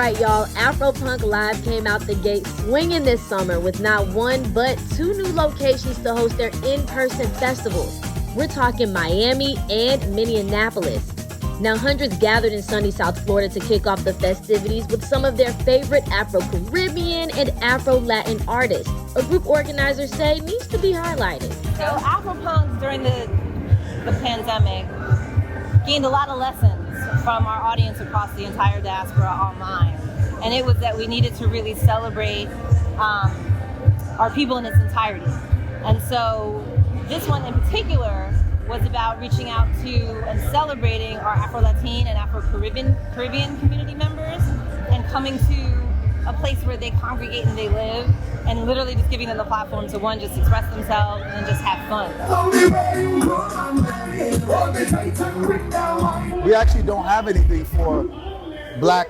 right, y'all, Afropunk Live came out the gate swinging this summer with not one but two new locations to host their in-person festivals. We're talking Miami and Minneapolis. Now, hundreds gathered in sunny South Florida to kick off the festivities with some of their favorite Afro-Caribbean and Afro-Latin artists. A group organizers say needs to be highlighted. So Afropunk during the pandemic gained a lot of lessons from our audience across the entire diaspora online. And it was that we needed to really celebrate our people in its entirety. And so this one in particular was about reaching out to and celebrating our Afro-Latin and Afro-Caribbean community members and coming to a place where they congregate and they live and literally just giving them the platform to one, just express themselves and then just have fun. We actually don't have anything for Black,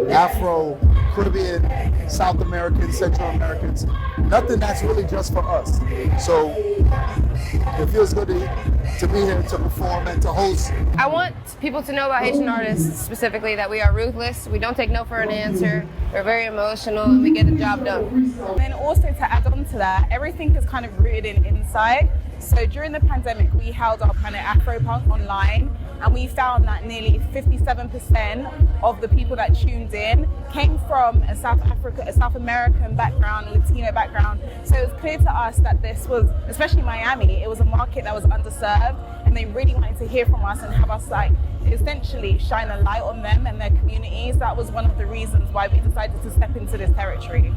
Afro, Caribbean, South Americans, Central Americans. Nothing that's really just for us. So it feels good to be here to perform and to host. I want people to know about Haitian artists specifically that we are ruthless, we don't take no for an answer, we're very emotional, and we get the job done. And also to add on to that, everything is kind of rooted in insight. So during the pandemic, we held our Planet Afropunk online, and we found that nearly 57% of the people that tuned in came from a South American background, a Latino background. So it was clear to us that this was, especially Miami, it was a market that was underserved, and they really wanted to hear from us and have us essentially shine a light on them and their communities. That was one of the reasons why we decided to step into this territory.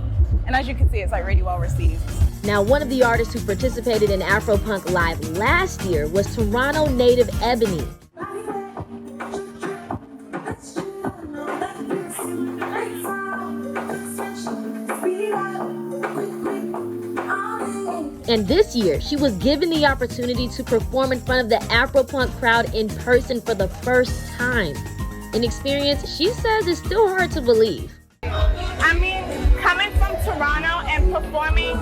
And as you can see, it's really well received. Now, one of the artists who participated in Afropunk Live last year was Toronto native Ebony. And this year, she was given the opportunity to perform in front of the Afropunk crowd in person for the first time. An experience she says is still hard to believe. I mean, coming from Toronto and performing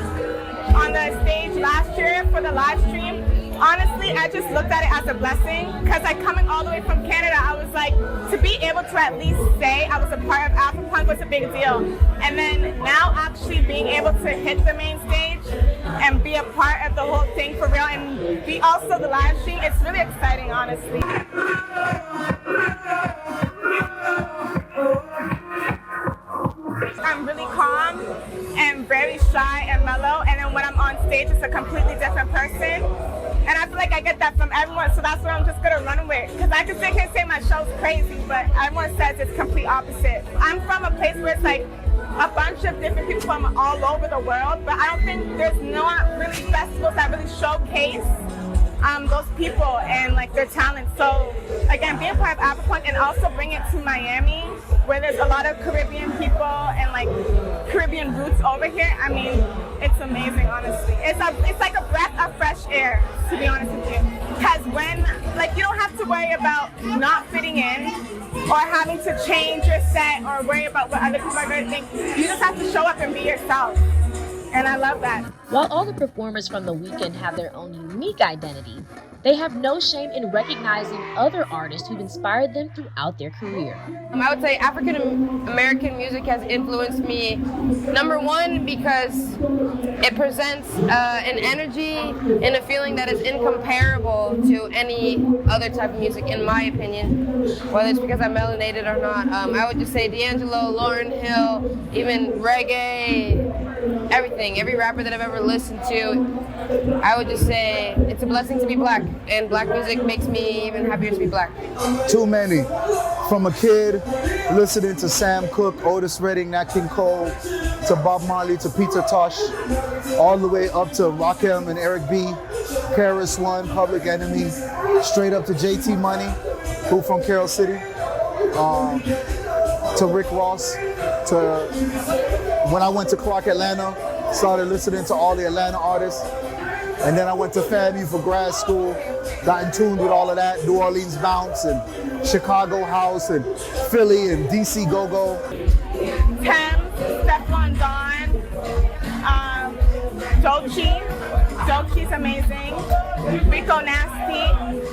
on the stage last year for the live stream, honestly, I just looked at it as a blessing because coming all the way from Canada, I was like, to be able to at least say I was a part of Afropunk was a big deal. And then now actually being able to hit the main stage and be a part of the whole thing for real and be also the live stream, it's really exciting, honestly. I'm really calm and very shy and mellow, and then when I'm on stage, it's a completely different person. And I feel like I get that from everyone, so that's what I'm just gonna run with. Because I can sit here and say my show's crazy, but everyone says it's complete opposite. I'm from a place where it's like a bunch of different people from all over the world, but I don't think there's not really festivals that really showcase those people and their talent. So again, being part of Afropunk and also bring it to Miami, where there's a lot of Caribbean people and Caribbean roots over here. I mean, it's amazing, honestly. It's like a breath of fresh air, to be honest with you. Because when you don't have to worry about not fitting in or having to change your set or worry about what other people are going to think. You just have to show up and be yourself. And I love that. While all the performers from the weekend have their own unique identity, they have no shame in recognizing other artists who've inspired them throughout their career. I would say African American music has influenced me, number one, because it presents an energy and a feeling that is incomparable to any other type of music, in my opinion, whether it's because I'm melanated or not. I would just say D'Angelo, Lauryn Hill, even reggae, everything, every rapper that I've ever listened to, I would just say it's a blessing to be Black, and Black music makes me even happier to be Black. Too many. From a kid listening to Sam Cooke, Otis Redding, Nat King Cole, to Bob Marley, to Peter Tosh, all the way up to Rakim and Eric B, KRS One, Public Enemy, straight up to JT Money, who from Carroll City, to Rick Ross, to when I went to Clark Atlanta, started listening to all the Atlanta artists. And then I went to FAMU for grad school, got in tune with all of that, New Orleans Bounce and Chicago House and Philly and DC Go-Go. Thames, Stefflon Don, Doechii. Dope, she's amazing. Rico Nasty.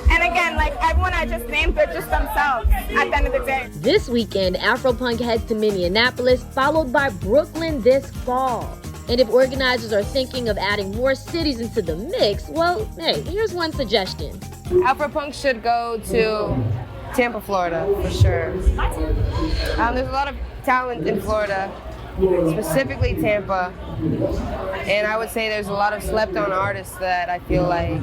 And again, like everyone I just named, they're just themselves at the end of the day. This weekend, Afropunk heads to Minneapolis, followed by Brooklyn this fall. And if organizers are thinking of adding more cities into the mix, well, hey, here's one suggestion. Afropunk should go to Tampa, Florida, for sure. There's a lot of talent in Florida, specifically Tampa. And I would say there's a lot of slept-on artists that I feel like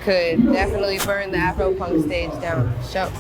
could definitely burn the Afropunk stage down. Show.